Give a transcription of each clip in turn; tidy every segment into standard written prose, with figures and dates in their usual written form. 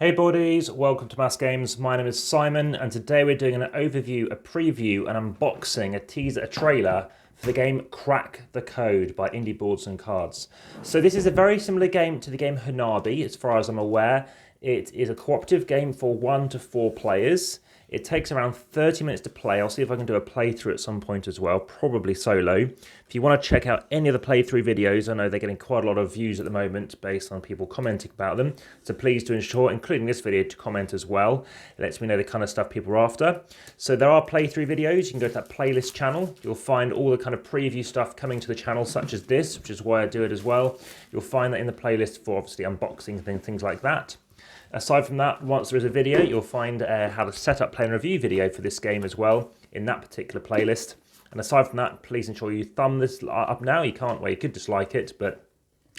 Hey buddies, welcome to AmassGames. My name is Simon and today we're doing an overview, a preview, an unboxing, a teaser, a trailer for the game Crack the Code by Indie Boards and Cards. So this is a very similar game to the game Hanabi, as far as I'm aware. It is a cooperative game for 1 to 4 players. It takes around 30 minutes to play. I'll see if I can do a playthrough at some point as well, probably solo. If you want to check out any of the playthrough videos, I know they're getting quite a lot of views at the moment based on people commenting about them. So please do ensure, including this video, to comment as well. It lets me know the kind of stuff people are after. So there are playthrough videos. You can go to that playlist channel. You'll find all the kind of preview stuff coming to the channel, such as this, which is why I do it as well. You'll find that in the playlist for obviously unboxing and things like that. Aside from that, once there is a video, you'll find how to set up, play and review video for this game as well in that particular playlist. And aside from that, please ensure you thumb this up now. You can't, well, you could dislike it, but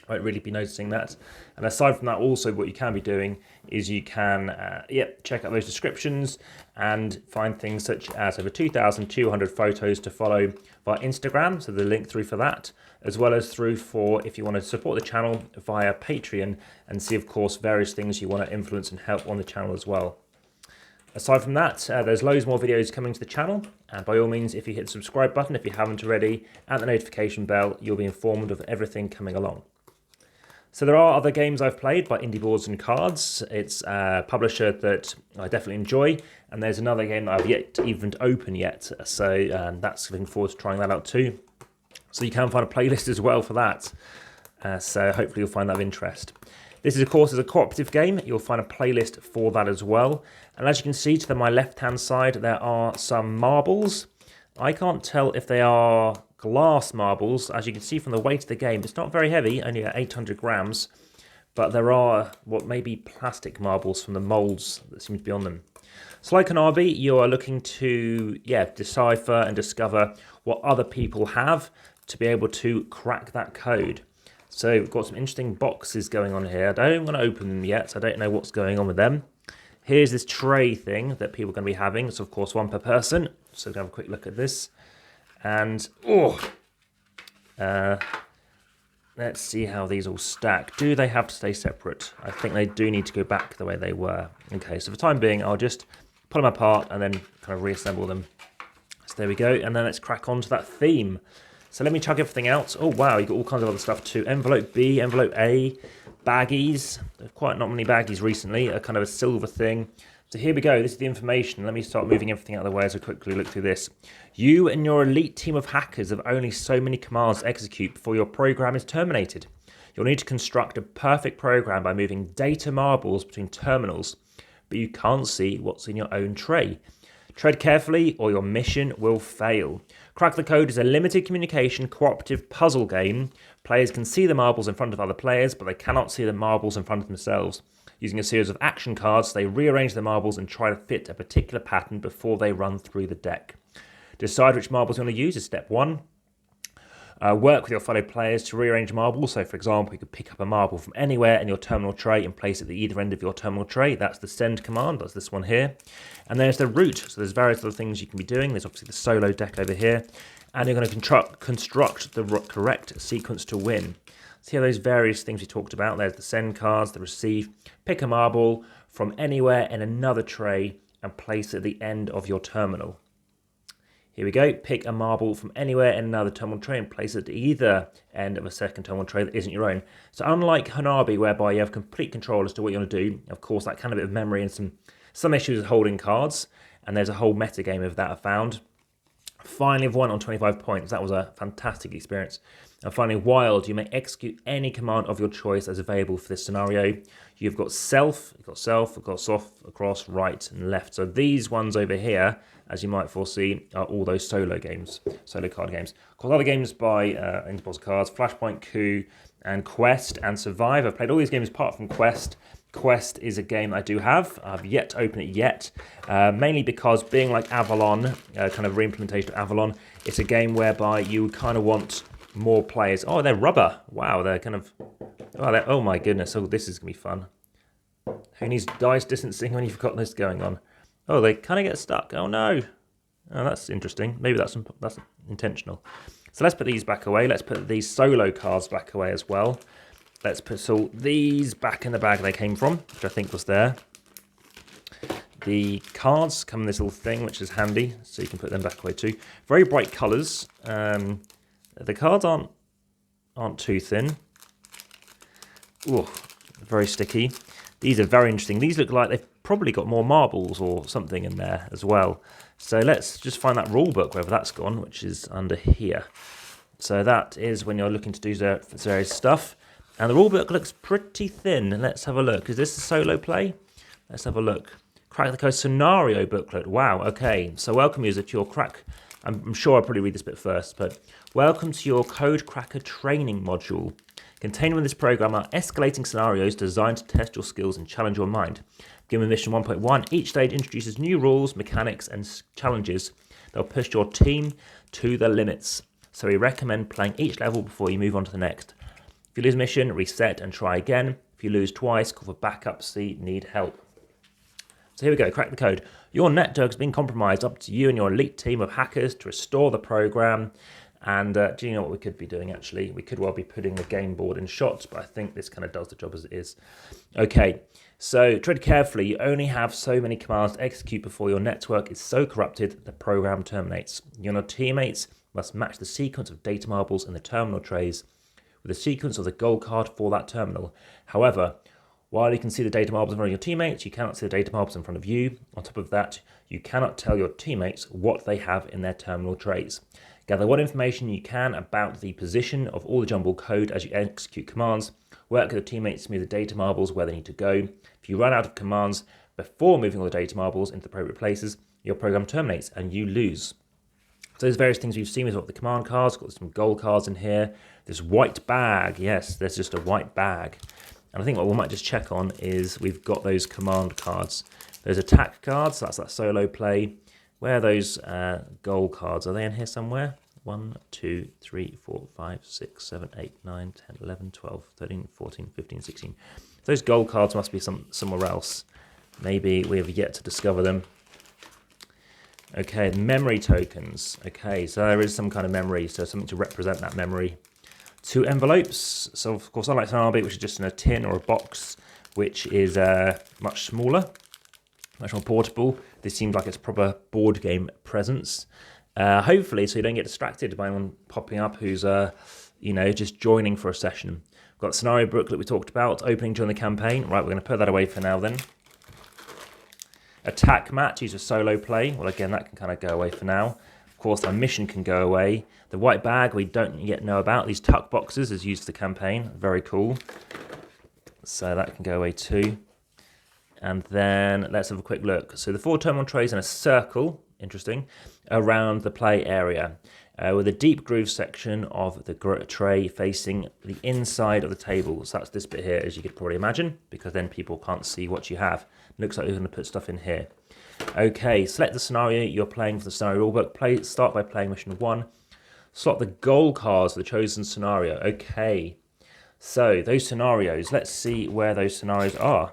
I won't really be noticing that. And aside from that, also what you can be doing is you can check out those descriptions and find things such as over 2,200 photos to follow via Instagram, so the link through for that, as well as through for if you want to support the channel via Patreon and see, of course, various things you want to influence and help on the channel as well. Aside from that, there's loads more videos coming to the channel, and by all means, if you hit the subscribe button, if you haven't already, and the notification bell, you'll be informed of everything coming along. So there are other games I've played by Indie Boards and Cards. It's a publisher that I definitely enjoy, and there's another game that I've yet to even open yet, so that's looking forward to trying that out too. So you can find a playlist as well for that, so hopefully you'll find that of interest. This is, of course, a cooperative game. You'll find a playlist for that as well. And as you can see to my left-hand side, there are some marbles. I can't tell if they are glass marbles. As you can see from the weight of the game, it's not very heavy, only at 800 grams. But there are what may be plastic marbles from the molds that seem to be on them. So like Hanabi, you are looking to decipher and discover what other people have to be able to crack that code. So we've got some interesting boxes going on here. I don't want to open them yet, so I don't know what's going on with them. Here's this tray thing that people are going to be having. It's of course 1 per person. So we'll have a quick look at this. And let's see how these all stack. Do they have to stay separate? I think they do need to go back the way they were. Okay, so for the time being, I'll just pull them apart and then kind of reassemble them. So there we go. And then let's crack on to that theme. So let me chuck everything out. Oh, wow, you've got all kinds of other stuff too. Envelope B, envelope A, baggies. There's quite not many baggies recently, a kind of a silver thing. So here we go. This is the information. Let me start moving everything out of the way as I quickly look through this. You and your elite team of hackers have only so many commands to execute before your program is terminated. You'll need to construct a perfect program by moving data marbles between terminals, but you can't see what's in your own tray. Tread carefully or your mission will fail. Crack the Code is a limited communication cooperative puzzle game. Players can see the marbles in front of other players, but they cannot see the marbles in front of themselves. Using a series of action cards, they rearrange the marbles and try to fit a particular pattern before they run through the deck. Decide which marbles you want to use is step 1. Work with your fellow players to rearrange marbles. So, for example, you could pick up a marble from anywhere in your terminal tray and place it at either end of your terminal tray. That's the send command. That's this one here. And there's the route. So there's various other things you can be doing. There's obviously the solo deck over here. And you're going to construct the correct sequence to win. See how those various things we talked about. There's the send cards, the receive. Pick a marble from anywhere in another tray and place it at the end of your terminal. Here we go. Pick a marble from anywhere in another terminal tray and place it at either end of a second terminal tray that isn't your own. So unlike Hanabi, whereby you have complete control as to what you want to do, of course, that kind of bit of memory and some issues with holding cards, and there's a whole meta game of that I found. Finally, I've won on 25 points. That was a fantastic experience. And finally, Wild, you may execute any command of your choice as available for this scenario. You've got self, you've got soft, across, right, and left. So these ones over here, as you might foresee, are all those solo games, solo card games. Of course, other games by Indie Boards Cards, Flashpoint, Coup, and Quest, and Survive. I've played all these games apart from Quest. Quest is a game I do have. I've yet to open it yet, mainly because being like Avalon, kind of re-implementation of Avalon, it's a game whereby you kind of want more players. Oh, they're rubber. Wow, they're kind of... Oh my goodness, oh, this is going to be fun. Who needs dice distancing when you've got this going on? Oh, they kind of get stuck. Oh no. Oh, that's interesting. Maybe that's intentional. So let's put these back away. Let's put these solo cards back away as well. Let's put all these back in the bag they came from, which I think was there. The cards come in this little thing, which is handy, so you can put them back away too. Very bright colours. The cards aren't too thin. Ooh, very sticky. These are very interesting. These look like they've probably got more marbles or something in there as well. So let's just find that rule book, wherever that's gone, which is under here. So that is when you're looking to do various stuff. And the rule book looks pretty thin. Let's have a look. Is this a solo play? Let's have a look. Crack the Code scenario booklet. Wow, okay. So welcome user to your crack. I'm sure I'll probably read this bit first, but welcome to your Code Cracker training module. Contained within this program are escalating scenarios designed to test your skills and challenge your mind. Given mission 1.1, each stage introduces new rules, mechanics, and challenges that will push your team to the limits. So we recommend playing each level before you move on to the next. If you lose a mission, reset and try again. If you lose twice, call for backup, see need help. So here we go, crack the code. Your network has been compromised. Up to you and your elite team of hackers to restore the program. And do you know what we could be doing, actually? We could well be putting the game board in shots, but I think this kind of does the job as it is. Okay, so tread carefully. You only have so many commands to execute before your network is so corrupted the program terminates. You and your teammates must match the sequence of data marbles in the terminal trays with the sequence of the gold card for that terminal. However, while you can see the data marbles in front of your teammates, you cannot see the data marbles in front of you. On top of that, you cannot tell your teammates what they have in their terminal trays. Gather what information you can about the position of all the jumbled code as you execute commands. Work with your teammates to move the data marbles where they need to go. If you run out of commands before moving all the data marbles into the appropriate places, your program terminates and you lose. So there's various things we've seen. We've got the command cards, got some gold cards in here. This white bag, yes, there's just a white bag. And I think what we might just check on is we've got those command cards. Those attack cards, so that's that solo play. Where are those gold cards? Are they in here somewhere? 1, 2, 3, 4, 5, 6, 7, 8, 9, 10, 11, 12, 13, 14, 15, 16. Those gold cards must be somewhere else. Maybe we have yet to discover them. Okay, memory tokens. Okay, so there is some kind of memory, so something to represent that memory. 2 envelopes. So of course, unlike Hanabi, which is just in a tin or a box, which is much smaller, much more portable. This seems like it's a proper board game presence. Hopefully, so you don't get distracted by anyone popping up who's, just joining for a session. We've got the scenario booklet we talked about, opening during the campaign. Right, we're going to put that away for now then. Attack match, use a solo play. Well, again, that can kind of go away for now. Of course, our mission can go away. The white bag we don't yet know about. These tuck boxes is used for the campaign. Very cool. So that can go away too. And then let's have a quick look. So the 4 terminal trays in a circle, interesting, around the play area, with a deep groove section of the tray facing the inside of the table. So that's this bit here, as you could probably imagine, because then people can't see what you have. Looks like we're going to put stuff in here. Okay, select the scenario you're playing for the scenario rulebook. Start by playing mission 1. Slot the gold cards for the chosen scenario. Okay, so those scenarios, let's see where those scenarios are.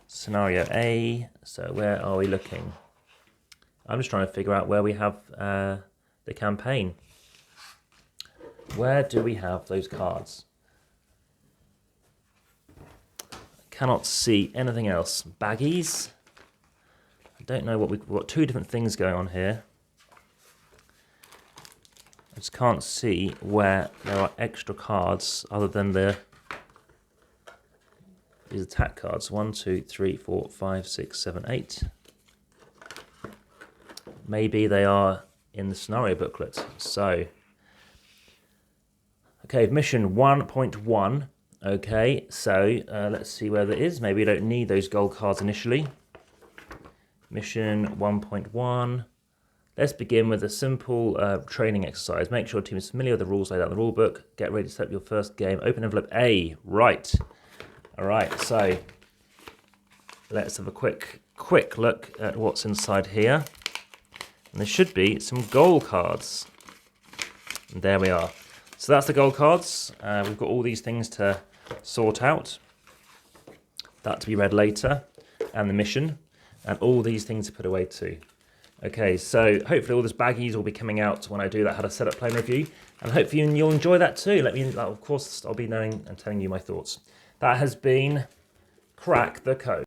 Scenario A, so where are we looking? I'm just trying to figure out where we have the campaign. Where do we have those cards? I cannot see anything else. Baggies? I don't know what we've got. 2 different things going on here. I just can't see where there are extra cards other than these attack cards. 1, 2, 3, 4, 5, 6, 7, 8. Maybe they are in the scenario booklet. So, okay, mission 1.1. Okay, so let's see where that is. Maybe we don't need those gold cards initially. Mission 1.1. Let's begin with a simple training exercise. Make sure your team is familiar with the rules laid out in the rule book. Get ready to set up your first game. Open envelope A. Right. All right, so let's have a quick look at what's inside here. And there should be some gold cards. And there we are. So that's the gold cards. We've got all these things to sort out. That to be read later. And the mission. And all these things to put away too. Okay, so hopefully all this baggies will be coming out when I do that how to set up play and review. And hopefully you'll enjoy that too. Of course, I'll be knowing and telling you my thoughts. That has been Crack the Code.